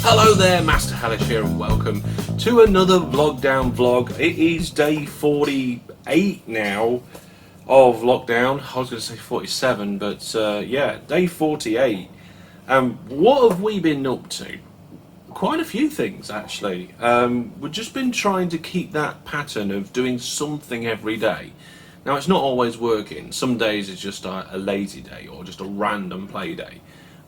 Hello there, Master Hellish here, and welcome to another VlogDown vlog. It is day 48 now of VlogDown. I was going to say 47, but yeah, day 48. What have we been up to? Quite a few things, actually. We've just been trying to keep that pattern of doing something every day. Now, it's not always working. Some days it's just a lazy day or just a random play day.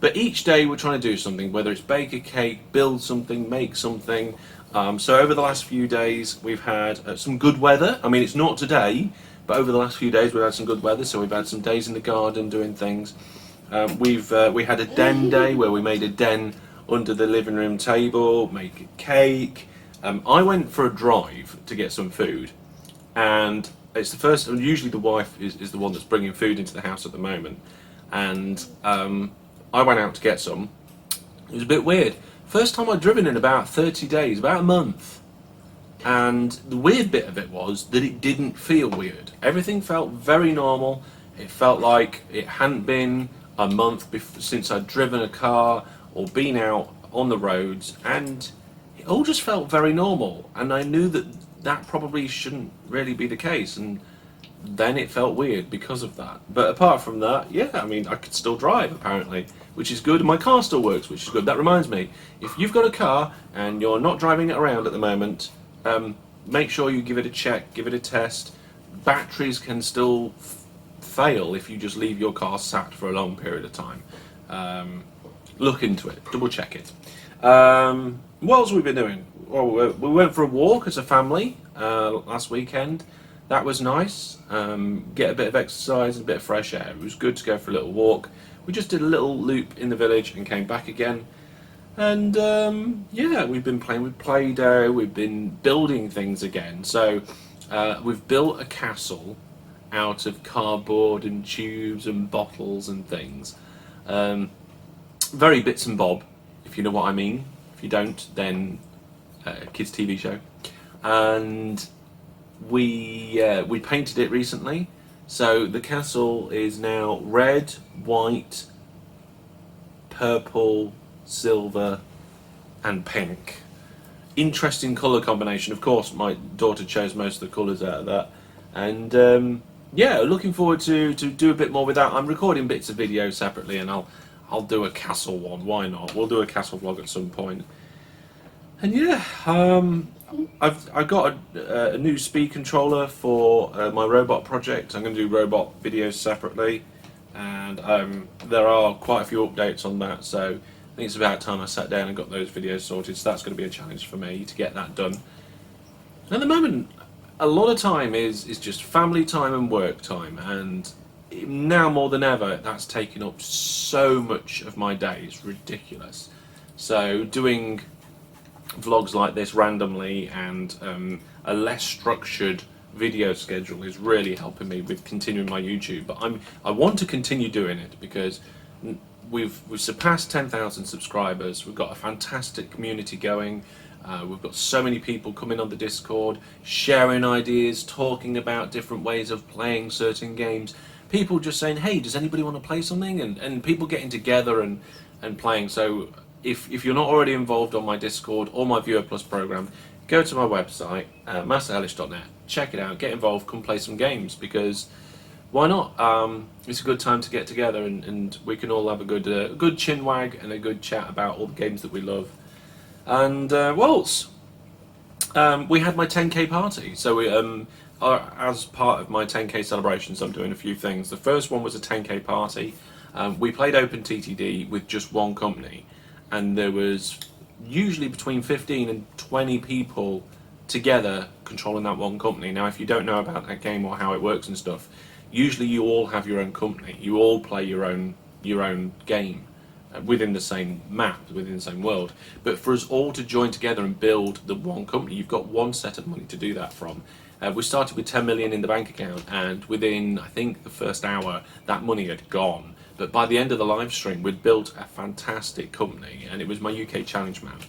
But each day we're trying to do something, whether it's bake a cake, build something, make something. So over the last few days we've had some good weather. I mean, it's not today, but over the last few days we've had some good weather. So we've had some days in the garden doing things. We had a den day where we made a den under the living room table, make a cake. I went for a drive to get some food, and it's the first. And usually the wife is the one that's bringing food into the house at the moment, and I went out to get some. It was a bit weird. First time I'd driven in about 30 days, about a month. And the weird bit of it was that it didn't feel weird. Everything felt very normal. It felt like it hadn't been a month since I'd driven a car or been out on the roads, and it all just felt very normal. And I knew that that probably shouldn't really be the case, and then it felt weird because of that. But apart from that, yeah, I mean, I could still drive apparently, which is good. My car still works, which is good. That reminds me, if you've got a car and you're not driving it around at the moment, make sure you give it a check, give it a test. Batteries can still fail if you just leave your car sat for a long period of time. Look into it, double check it. What else have we been doing? Well, we went for a walk as a family last weekend. That was nice. Get a bit of exercise and a bit of fresh air. It was good to go for a little walk. We just did a little loop in the village and came back again. And yeah, we've been playing with Play-Doh. We've been building things again. So we've built a castle out of cardboard and tubes and bottles and things. Very bits and bob, if you know what I mean. If you don't, then kids' TV show. And we painted it recently, so the castle is now red, white, purple, silver and pink. Interesting colour combination. Of course my daughter chose most of the colours out of that, and yeah, looking forward to do a bit more with that. I'm recording bits of video separately, and I'll do a castle one. Why not? We'll do a castle vlog at some point. And yeah, I've got a new speed controller for my robot project. I'm going to do robot videos separately, and there are quite a few updates on that, so I think it's about time I sat down and got those videos sorted. So that's going to be a challenge for me to get that done. And at the moment, a lot of time is just family time and work time, and now more than ever that's taking up so much of my day. It's ridiculous. So doing vlogs like this randomly and a less structured video schedule is really helping me with continuing my YouTube. But I want to continue doing it because we've surpassed 10,000 subscribers. We've got a fantastic community going. We've got so many people coming on the Discord, sharing ideas, talking about different ways of playing certain games. People just saying, hey, does anybody want to play something? And people getting together and playing. So if you're not already involved on my Discord or my Viewer Plus program, go to my website, masterhellish.net, check it out, get involved, come play some games, because why not? It's a good time to get together, and we can all have a good chin wag and a good chat about all the games that we love. And Waltz, we had my 10k party, so we, as part of my 10k celebrations, I'm doing a few things. The first one was a 10k party. We played OpenTTD with just one company, and there was usually between 15 and 20 people together controlling that one company. Now, if you don't know about that game or how it works and stuff, usually you all have your own company. You all play your own game within the same map, within the same world. But for us all to join together and build the one company, you've got one set of money to do that from. We started with 10 million in the bank account, and within, I think, the first hour, that money had gone. But by the end of the live stream, we'd built a fantastic company, and it was my UK challenge map.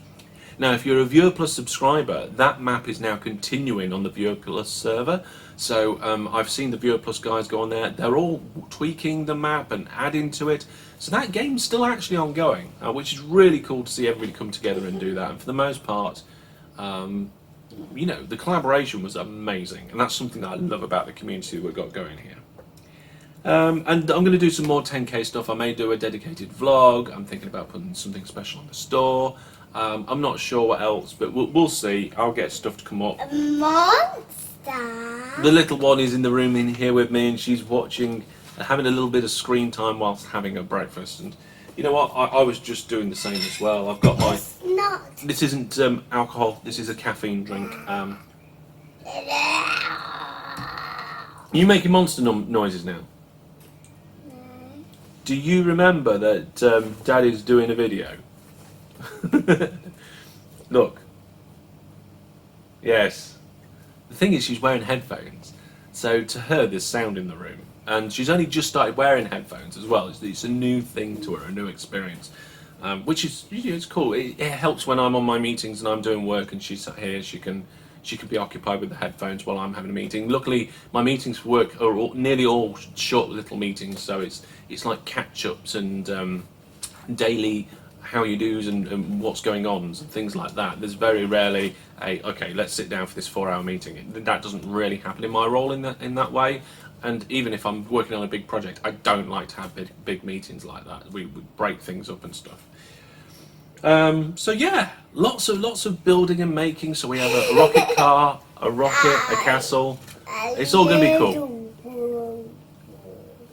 Now, if you're a Viewer Plus subscriber, that map is now continuing on the Viewer Plus server. So I've seen the Viewer Plus guys go on there. They're all tweaking the map and adding to it. So that game's still actually ongoing, which is really cool to see everybody come together and do that. And for the most part, you know, the collaboration was amazing. And that's something that I love about the community we've got going here. And I'm going to do some more 10K stuff. I may do a dedicated vlog. I'm thinking about putting something special on the store. I'm not sure what else, but we'll see. I'll get stuff to come up. A monster. The little one is in the room in here with me, and she's watching, having a little bit of screen time whilst having her breakfast. And you know what? I was just doing the same as well. I've got my. It's not. This isn't alcohol. This is a caffeine drink. You making monster noises now? Do you remember that Daddy's doing a video? Look. Yes. The thing is, she's wearing headphones, so to her there's sound in the room, and she's only just started wearing headphones as well. It's a new thing to her, a new experience, which is, you know, it's cool. It helps when I'm on my meetings and I'm doing work, and she's sat here. She can be occupied with the headphones while I'm having a meeting. Luckily, my meetings for work are nearly all short little meetings, so it's like catch-ups and daily how you do's and what's going on and things like that. There's very rarely okay, let's sit down for this 4-hour meeting. That doesn't really happen in my role in that way. And even if I'm working on a big project, I don't like to have big meetings like that. We break things up and stuff. So yeah, lots of building and making. So we have a rocket car, a rocket, a castle. It's all going to be cool.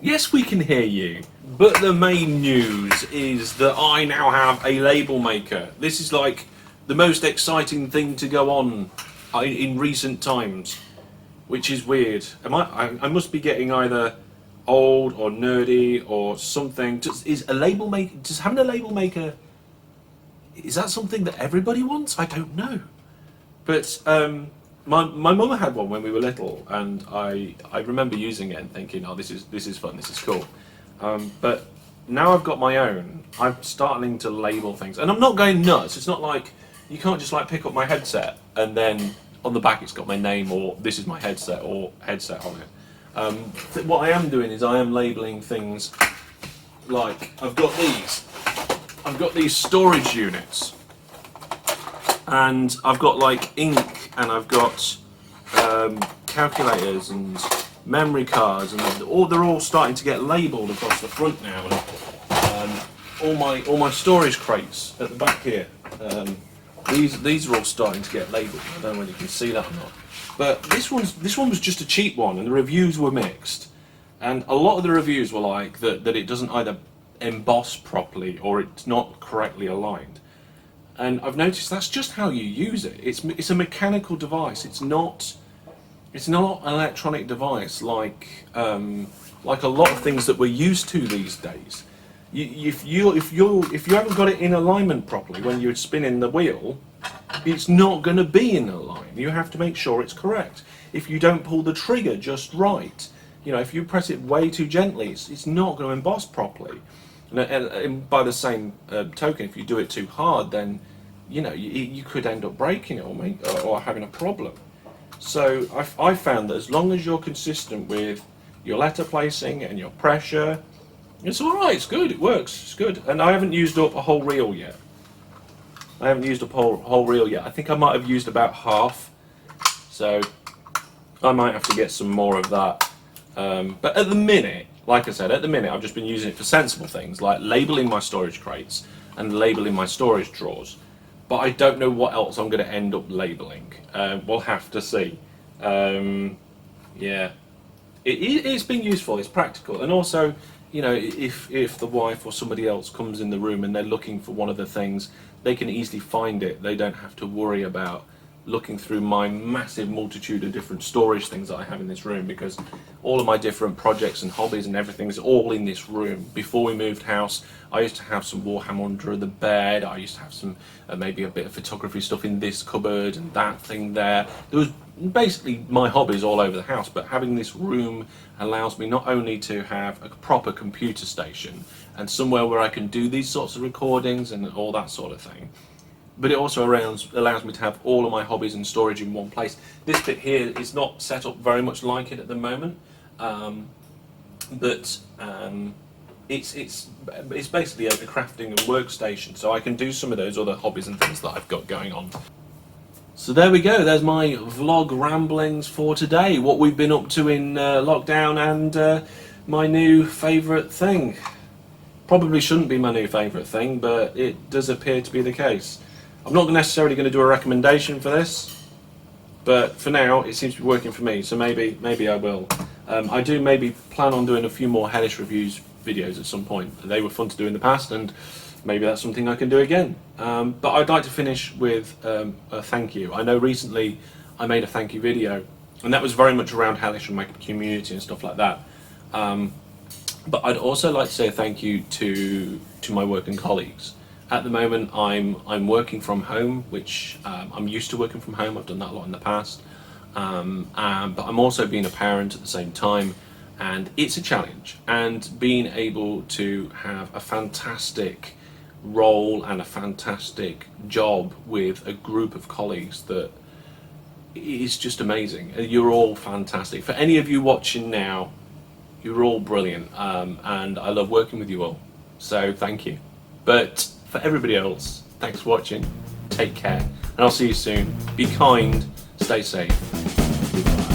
Yes, we can hear you. But the main news is that I now have a label maker. This is like the most exciting thing to go on in recent times, which is weird. I must be getting either old or nerdy or something. Is having a label maker, is that something that everybody wants? I don't know. But my mum had one when we were little, and I remember using it and thinking, oh, this is fun, this is cool. But now I've got my own, I'm starting to label things, and I'm not going nuts. It's not like you can't just like pick up my headset and then on the back it's got my name or this is my headset or headset on it. What I am doing is I am labeling things like I've got these storage units, and I've got like ink, and I've got calculators and memory cards, and they're all starting to get labelled across the front now, and all my storage crates at the back here. These are all starting to get labelled. I don't know whether you can see that or not, but this one was just a cheap one, and the reviews were mixed, and a lot of the reviews were like that it doesn't either emboss properly or it's not correctly aligned. And I've noticed that's just how you use it. It's a mechanical device. It's not an electronic device like a lot of things that we're used to these days. If you haven't got it in alignment properly when you're spinning the wheel, it's not going to be in a line. You have to make sure it's correct. If you don't pull the trigger just right, you know, if you press it way too gently, it's not going to emboss properly. And by the same token, if you do it too hard, then you know you could end up breaking it or having a problem. So I found that as long as you're consistent with your letter placing and your pressure, it's all right. It's good. It works. It's good. And I haven't used up a whole reel yet. I think I might have used about half. So I might have to get some more of that. But at the minute, like I said, I've just been using it for sensible things like labeling my storage crates and labeling my storage drawers. But I don't know what else I'm going to end up labeling. We'll have to see. Yeah, it's been useful. It's practical, and also, you know, if the wife or somebody else comes in the room and they're looking for one of the things, they can easily find it. They don't have to worry about looking through my massive multitude of different storage things that I have in this room, because all of my different projects and hobbies and everything is all in this room. Before we moved house, I used to have some Warhammer under the bed. I used to have some maybe a bit of photography stuff in this cupboard and that thing there. There was basically my hobbies all over the house, but having this room allows me not only to have a proper computer station and somewhere where I can do these sorts of recordings and all that sort of thing, but it also allows me to have all of my hobbies and storage in one place. This bit here is not set up very much like it at the moment, but it's basically a crafting and workstation, so I can do some of those other hobbies and things that I've got going on. So there we go, there's my vlog ramblings for today, what we've been up to in lockdown, and my new favourite thing. Probably shouldn't be my new favourite thing, but it does appear to be the case. I'm not necessarily going to do a recommendation for this, but for now it seems to be working for me, so maybe I will. I do maybe plan on doing a few more Hellish reviews videos at some point. They were fun to do in the past, and maybe that's something I can do again. But I'd like to finish with a thank you. I know recently I made a thank you video, and that was very much around Hellish and my community and stuff like that. But I'd also like to say a thank you to my working colleagues. At the moment I'm working from home, which I'm used to working from home. I've done that a lot in the past. But I'm also being a parent at the same time, and it's a challenge. And being able to have a fantastic role and a fantastic job with a group of colleagues that is just amazing. You're all fantastic. For any of you watching now, you're all brilliant, and I love working with you all, so thank you. But for everybody else, thanks for watching, take care, and I'll see you soon. Be kind, stay safe, goodbye.